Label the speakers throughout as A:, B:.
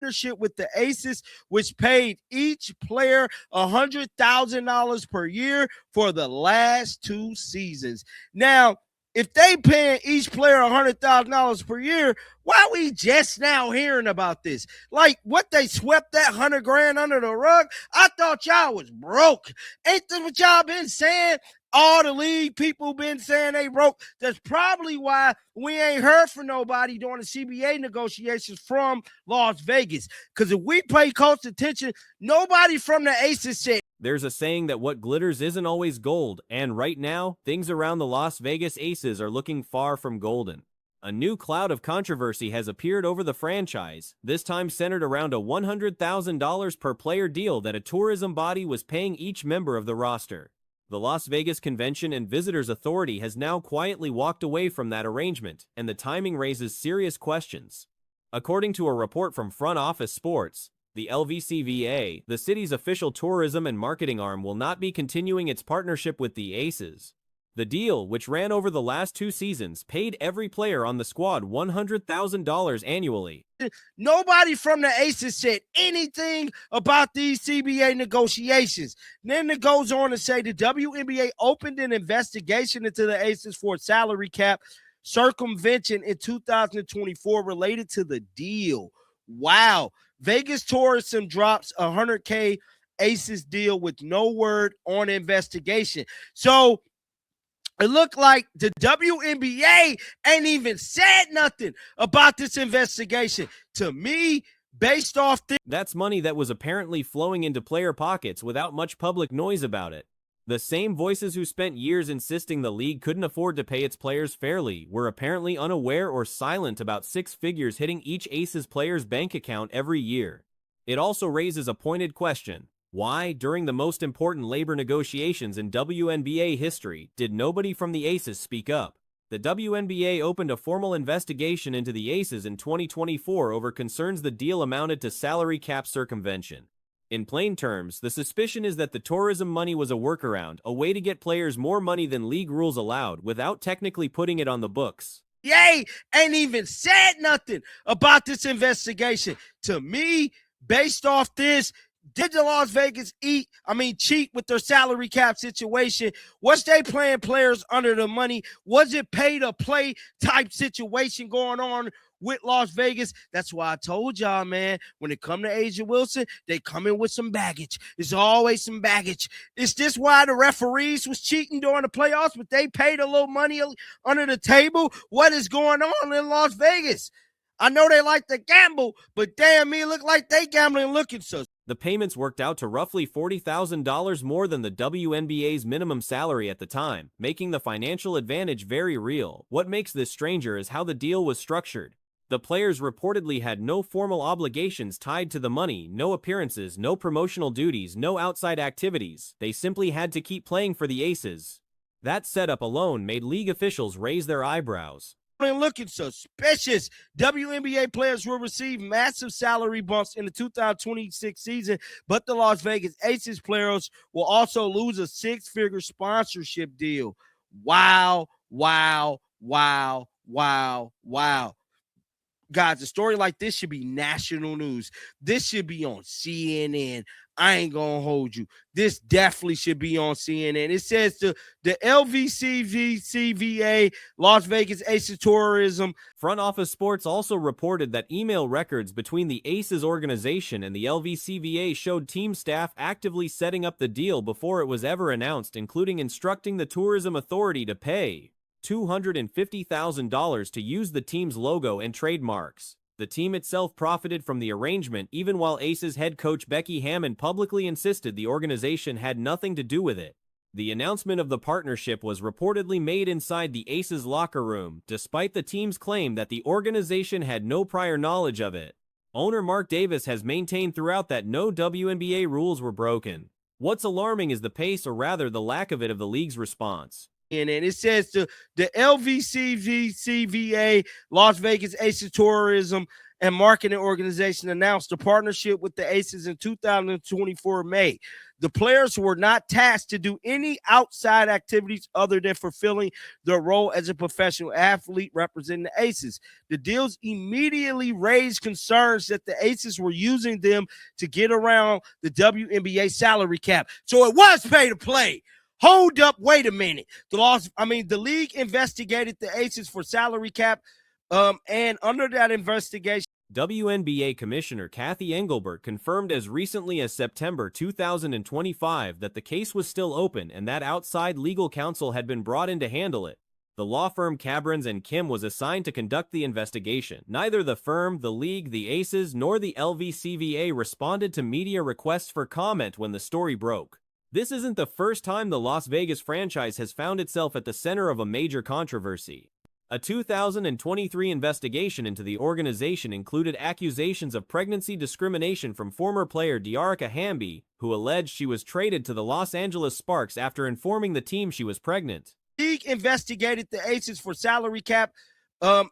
A: partnership with the Aces, which paid each player $100,000 per year for the last 2 seasons. Now, if they paying each player $100,000 per year, why are we just now hearing about this? Like, what, they swept that 100 grand under the rug? I thought y'all was broke. Ain't that what y'all been saying? All the league people been saying they broke. That's probably why we ain't heard from nobody during the CBA negotiations from Las Vegas. Because if we pay close attention, nobody from the Aces said.
B: There's a saying that what glitters isn't always gold, and right now, things around the Las Vegas Aces are looking far from golden. A new cloud of controversy has appeared over the franchise, this time centered around a $100,000 per player deal that a tourism body was paying each member of the roster. The Las Vegas Convention and Visitors Authority has now quietly walked away from that arrangement, and the timing raises serious questions. According to a report from Front Office Sports, the LVCVA, the city's official tourism and marketing arm, will not be continuing its partnership with the Aces. The deal, which ran over the last 2 seasons, paid every player on the squad $100,000 annually.
A: Nobody from the Aces said anything about these CBA negotiations. Then it goes on to say the WNBA opened an investigation into the Aces for salary cap circumvention in 2024 related to the deal. Wow. Vegas Tourism drops a $100K Aces deal with no word on investigation. So it looked like the WNBA ain't even said nothing about this investigation. To me, based off this,
B: that's money that was apparently flowing into player pockets without much public noise about it. The same voices who spent years insisting the league couldn't afford to pay its players fairly were apparently unaware or silent about 6 figures hitting each Aces player's bank account every year. It also raises a pointed question. Why, during the most important labor negotiations in WNBA history, did nobody from the Aces speak up? The WNBA opened a formal investigation into the Aces in 2024 over concerns the deal amounted to salary cap circumvention. In plain terms, the suspicion is that the tourism money was a workaround, a way to get players more money than league rules allowed without technically putting it on the books.
A: Ain't even said nothing about this investigation. To me, based off this, did the Las Vegas cheat with their salary cap situation? Was they playing players under the money? Was it pay to play type situation going on with Las Vegas? That's why I told y'all, man, when it come to A'ja Wilson, they come in with some baggage. There's always some baggage. Is this why the referees was cheating during the playoffs, but they paid a little money under the table? What is going on in Las Vegas? I know they like to gamble, but damn me, it look like they gambling looking so.
B: The payments worked out to roughly $40,000 more than the WNBA's minimum salary at the time, making the financial advantage very real. What makes this stranger is how the deal was structured. The players reportedly had no formal obligations tied to the money, no appearances, no promotional duties, no outside activities. They simply had to keep playing for the Aces. That setup alone made league officials raise their eyebrows.
A: Looking suspicious. WNBA players will receive massive salary bumps in the 2026 season, but the Las Vegas Aces players will also lose a 6-figure sponsorship deal. Wow, wow, wow, wow, wow. Guys, a story like this should be national news. This should be on CNN. I ain't gonna hold you. This definitely should be on CNN. It says the LVCVA, Las Vegas Aces Tourism.
B: Front Office Sports also reported that email records between the Aces organization and the LVCVA showed team staff actively setting up the deal before it was ever announced, including instructing the Tourism Authority to pay $250,000 to use the team's logo and trademarks. The team itself profited from the arrangement, even while Aces head coach Becky Hammon publicly insisted the organization had nothing to do with it. The announcement of the partnership was reportedly made inside the Aces locker room, despite the team's claim that the organization had no prior knowledge of it. Owner Mark Davis has maintained throughout that no WNBA rules were broken. What's alarming is the pace, or rather the lack of it, of the league's response.
A: And it says the LVCVA, Las Vegas Aces Tourism, and marketing organization announced a partnership with the Aces in 2024 May. The players were not tasked to do any outside activities other than fulfilling their role as a professional athlete representing the Aces. The deals immediately raised concerns that the Aces were using them to get around the WNBA salary cap. So it was pay to play. Hold up, wait a minute. The league investigated the Aces for salary cap, and under that investigation,
B: WNBA Commissioner Kathy Engelbert confirmed as recently as September 2025 that the case was still open and that outside legal counsel had been brought in to handle it. The law firm Cabrons and Kim was assigned to conduct the investigation. Neither the firm, the league, the Aces, nor the LVCVA responded to media requests for comment when the story broke. This isn't the first time the Las Vegas franchise has found itself at the center of a major controversy. A 2023 investigation into the organization included accusations of pregnancy discrimination from former player Dearica Hamby, who alleged she was traded to the Los Angeles Sparks after informing the team she was pregnant.
A: The league investigated the Aces for salary cap,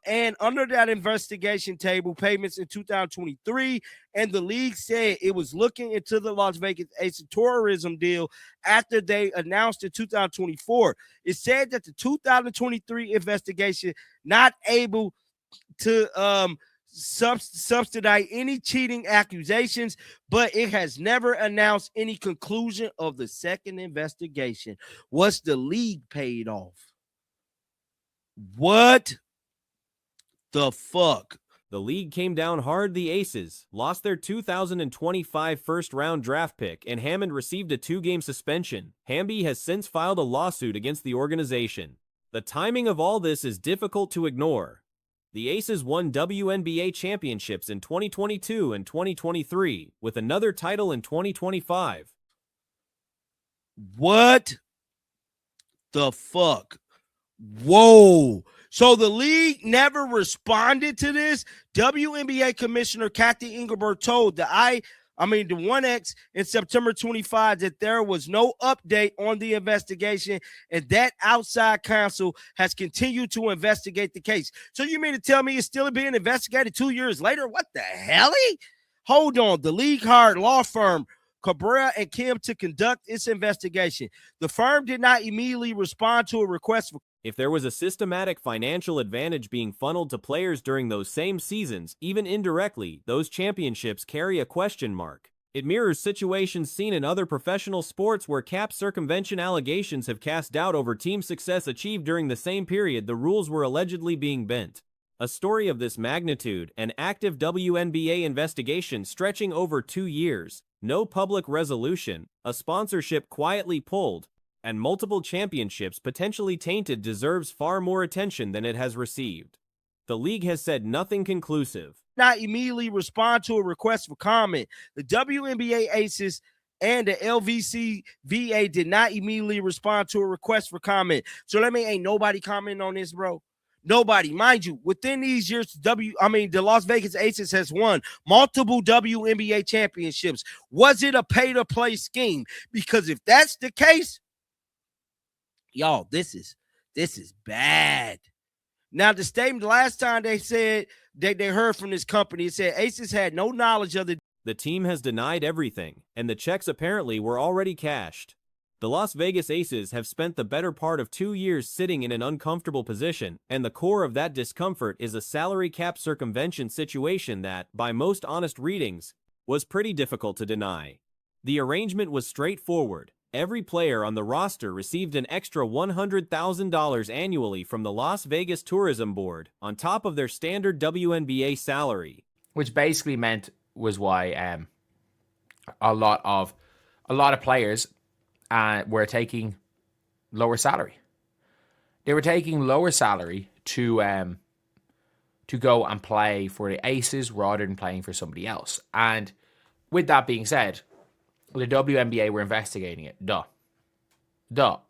A: and under that investigation table payments in 2023, and the league said it was looking into the Las Vegas Aces tourism deal after they announced in 2024. It said that the 2023 investigation not able to subsidize any cheating accusations, but it has never announced any conclusion of the second investigation. Was the league paid off? What the fuck?
B: The league came down hard. The Aces lost their 2025 first-round draft pick, and Hammond received a 2-game suspension. Hamby has since filed a lawsuit against the organization. The timing of all this is difficult to ignore. The Aces won WNBA championships in 2022 and 2023, with another title in 2025.
A: What the fuck? Whoa. So the league never responded to this. WNBA Commissioner Kathy Engelbert told the 1X in September 25 that there was no update on the investigation and that outside counsel has continued to investigate the case. So you mean to tell me it's still being investigated 2 years later? What the hell? Hold on. The league hired law firm Cabrera and Kim to conduct its investigation. The firm did not immediately respond to a request for.
B: If there was a systematic financial advantage being funneled to players during those same seasons, even indirectly, those championships carry a question mark. It mirrors situations seen in other professional sports where cap circumvention allegations have cast doubt over team success achieved during the same period the rules were allegedly being bent. A story of this magnitude, an active WNBA investigation stretching over 2 years, no public resolution, a sponsorship quietly pulled, and multiple championships potentially tainted deserves far more attention than it has received. The league has said nothing conclusive.
A: Not immediately respond to a request for comment. The WNBA Aces and the LVCVA did not immediately respond to a request for comment. So ain't nobody commenting on this, bro. Nobody. Mind you, within these years, the Las Vegas Aces has won multiple WNBA championships. Was it a pay-to-play scheme? Because if that's the case, y'all, this is bad. Now, the statement last time they said they heard from this company, it said Aces had no knowledge of
B: the team has denied everything, and the checks apparently were already cashed. The Las Vegas Aces have spent the better part of 2 years sitting in an uncomfortable position, and the core of that discomfort is a salary cap circumvention situation that, by most honest readings, was pretty difficult to deny. The arrangement was straightforward. Every player on the roster received an extra $100,000 annually from the Las Vegas Tourism Board, on top of their standard WNBA salary.
C: Which basically was why a lot of players were taking lower salary. They were taking lower salary to go and play for the Aces rather than playing for somebody else. And with that being said, the WNBA were investigating it.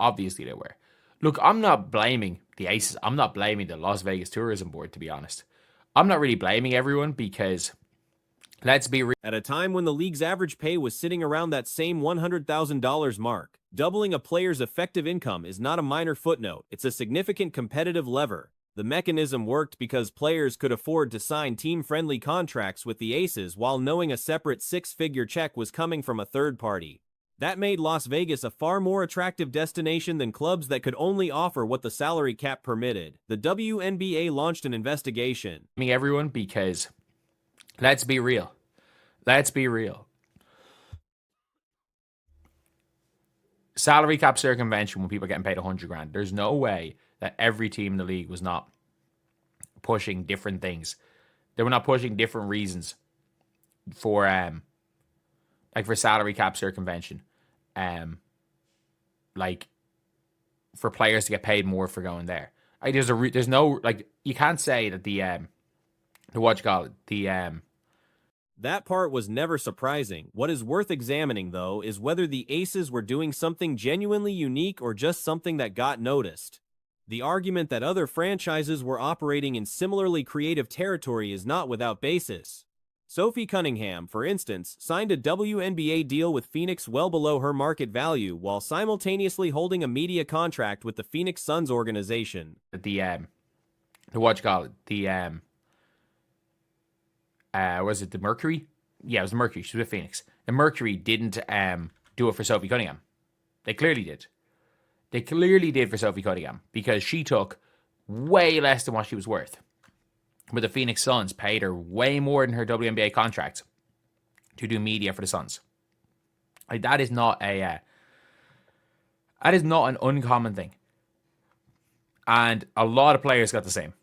C: Obviously they were. Look, I'm not blaming the Aces. I'm not blaming the Las Vegas Tourism Board, to be honest. I'm not really blaming everyone because, let's be real.
B: At a time when the league's average pay was sitting around that same $100,000 mark, doubling a player's effective income is not a minor footnote. It's a significant competitive lever. The mechanism worked because players could afford to sign team-friendly contracts with the Aces while knowing a separate six-figure check was coming from a third party. That made Las Vegas a far more attractive destination than clubs that could only offer what the salary cap permitted. The WNBA launched an investigation.
C: Everyone, because let's be real. Let's be real. Salary cap circumvention when people are getting paid 100 grand. There's no way that every team in the league was not pushing different things. They were not pushing different reasons for for salary cap circumvention. Like for players to get paid more for going there. Like there's no, like, you can't say that
B: That part was never surprising. What is worth examining, though, is whether the Aces were doing something genuinely unique or just something that got noticed. The argument that other franchises were operating in similarly creative territory is not without basis. Sophie Cunningham, for instance, signed a WNBA deal with Phoenix well below her market value while simultaneously holding a media contract with the Phoenix Suns organization.
C: Was it the Mercury? Yeah, it was the Mercury. She was with Phoenix. The Mercury didn't do it for Sophie Cunningham. They clearly did. They clearly did for Sophie Cunningham because she took way less than what she was worth. But the Phoenix Suns paid her way more than her WNBA contract to do media for the Suns. Like, that is not an uncommon thing. And a lot of players got the same.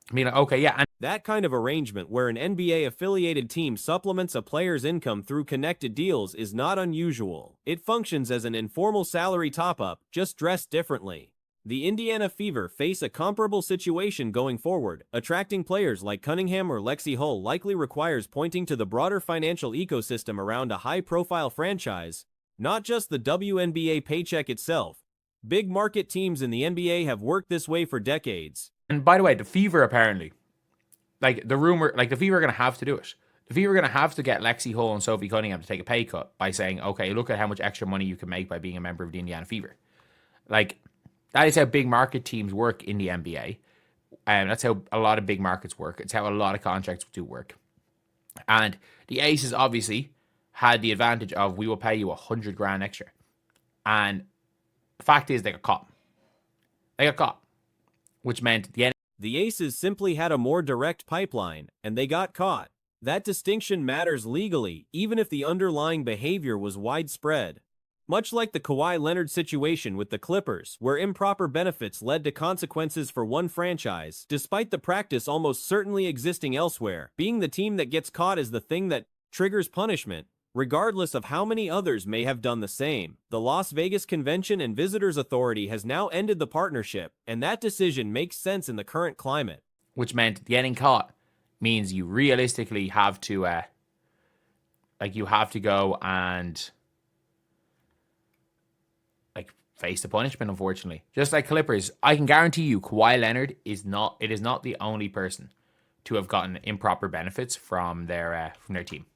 C: I mean, okay, yeah. And
B: that kind of arrangement where an NBA-affiliated team supplements a player's income through connected deals is not unusual. It functions as an informal salary top-up, just dressed differently. The Indiana Fever face a comparable situation going forward. Attracting players like Cunningham or Lexi Hull likely requires pointing to the broader financial ecosystem around a high-profile franchise, not just the WNBA paycheck itself. Big market teams in the NBA have worked this way for decades.
C: And by the way, the Fever apparently, the Fever are going to have to do it. The Fever are going to have to get Lexi Hull and Sophie Cunningham to take a pay cut by saying, okay, look at how much extra money you can make by being a member of the Indiana Fever. That is how big market teams work in the NBA. And that's how a lot of big markets work. It's how a lot of contracts do work. And the Aces obviously had the advantage of, we will pay you 100 grand extra. And the fact is, they got caught. Which meant
B: the Aces simply had a more direct pipeline, and they got caught. That distinction matters legally, even if the underlying behavior was widespread. Much like the Kawhi Leonard situation with the Clippers, where improper benefits led to consequences for one franchise, despite the practice almost certainly existing elsewhere, being the team that gets caught is the thing that triggers punishment, regardless of how many others may have done the same. The Las Vegas Convention and Visitors Authority has now ended the partnership, and that decision makes sense in the current climate.
C: Which meant getting caught means you realistically have to, go and face the punishment, unfortunately. Just like Clippers, I can guarantee you Kawhi Leonard is not the only person to have gotten improper benefits from their team.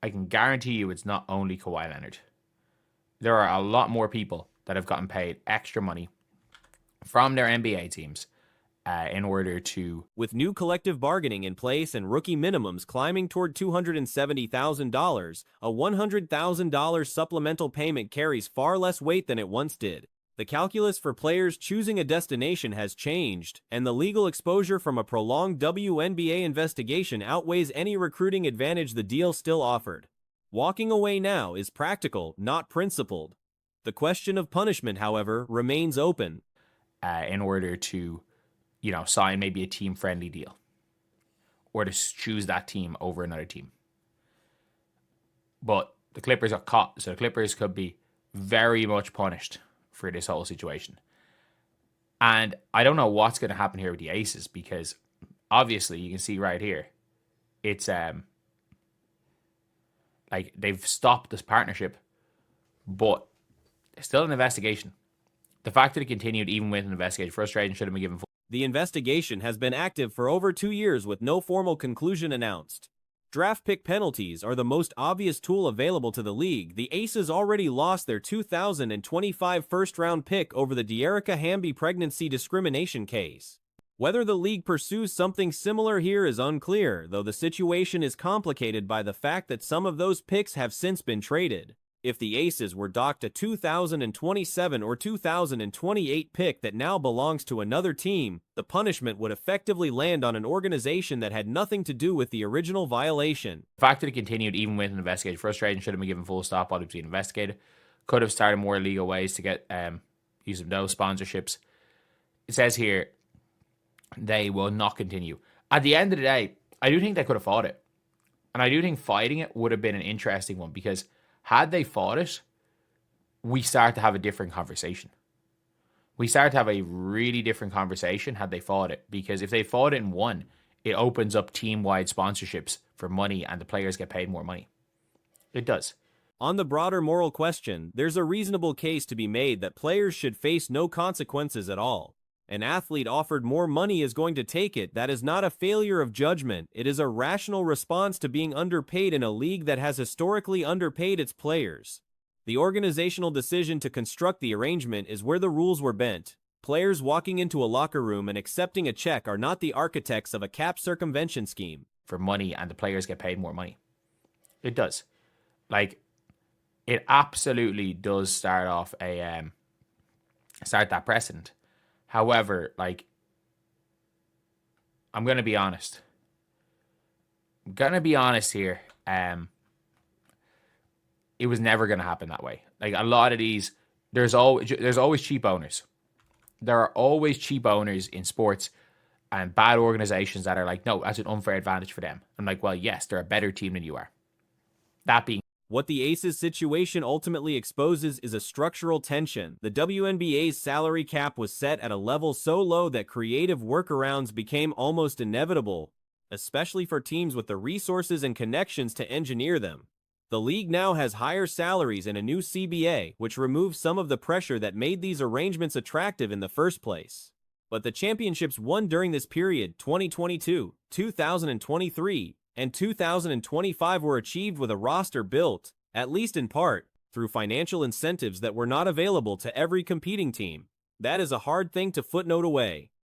C: I can guarantee you it's not only Kawhi Leonard. There are a lot more people that have gotten paid extra money from their NBA teams in order to...
B: With new collective bargaining in place and rookie minimums climbing toward $270,000, a $100,000 supplemental payment carries far less weight than it once did. The calculus for players choosing a destination has changed, and the legal exposure from a prolonged WNBA investigation outweighs any recruiting advantage the deal still offered. Walking away now is practical, not principled. The question of punishment, however, remains open.
C: In order to, sign maybe a team-friendly deal, or to choose that team over another team. But the Clippers got caught, so the Clippers could be very much punished for this whole situation. And I don't know what's going to happen here with the Aces, because obviously you can see right here, it's they've stopped this partnership, but it's still an investigation. The fact that it continued even with an investigation, frustration should have been given full.
B: The investigation has been active for over 2 years with no formal conclusion announced. Draft pick penalties are the most obvious tool available to the league. The Aces already lost their 2025 first-round pick over the De'Erica Hamby pregnancy discrimination case. Whether the league pursues something similar here is unclear, though the situation is complicated by the fact that some of those picks have since been traded. If the Aces were docked a 2027 or 2028 pick that now belongs to another team, the punishment would effectively land on an organization that had nothing to do with the original violation.
C: The fact that it continued even with an investigation, frustrating, should have been given full stop while it was being investigated. Could have started more legal ways to get use of those sponsorships. It says here, they will not continue. At the end of the day, I do think they could have fought it. And I do think fighting it would have been an interesting one, because had they fought it, we start to have a different conversation. We start to have a really different conversation had they fought it. Because if they fought it and won, it opens up team-wide sponsorships for money and the players get paid more money. It does.
B: On the broader moral question, there's a reasonable case to be made that players should face no consequences at all. An athlete offered more money is going to take it. That is not a failure of judgment. It is a rational response to being underpaid in a league that has historically underpaid its players. The organizational decision to construct the arrangement is where the rules were bent. Players walking into a locker room and accepting a check are not the architects of a cap circumvention scheme.
C: For money and the players get paid more money. It does. Like, it absolutely does start off start that precedent. However, like, I'm going to be honest. I'm going to be honest here. It was never going to happen that way. Like, a lot of these, there's always cheap owners. There are always cheap owners in sports and bad organizations that are like, no, that's an unfair advantage for them. I'm like, well, yes, they're a better team than you are. That being
B: what the Aces situation ultimately exposes is a structural tension. The WNBA's salary cap was set at a level so low that creative workarounds became almost inevitable, especially for teams with the resources and connections to engineer them. The league now has higher salaries and a new CBA, which removes some of the pressure that made these arrangements attractive in the first place. But the championships won during this period, 2022, 2023, and 2025, were achieved with a roster built, at least in part, through financial incentives that were not available to every competing team. That is a hard thing to footnote away.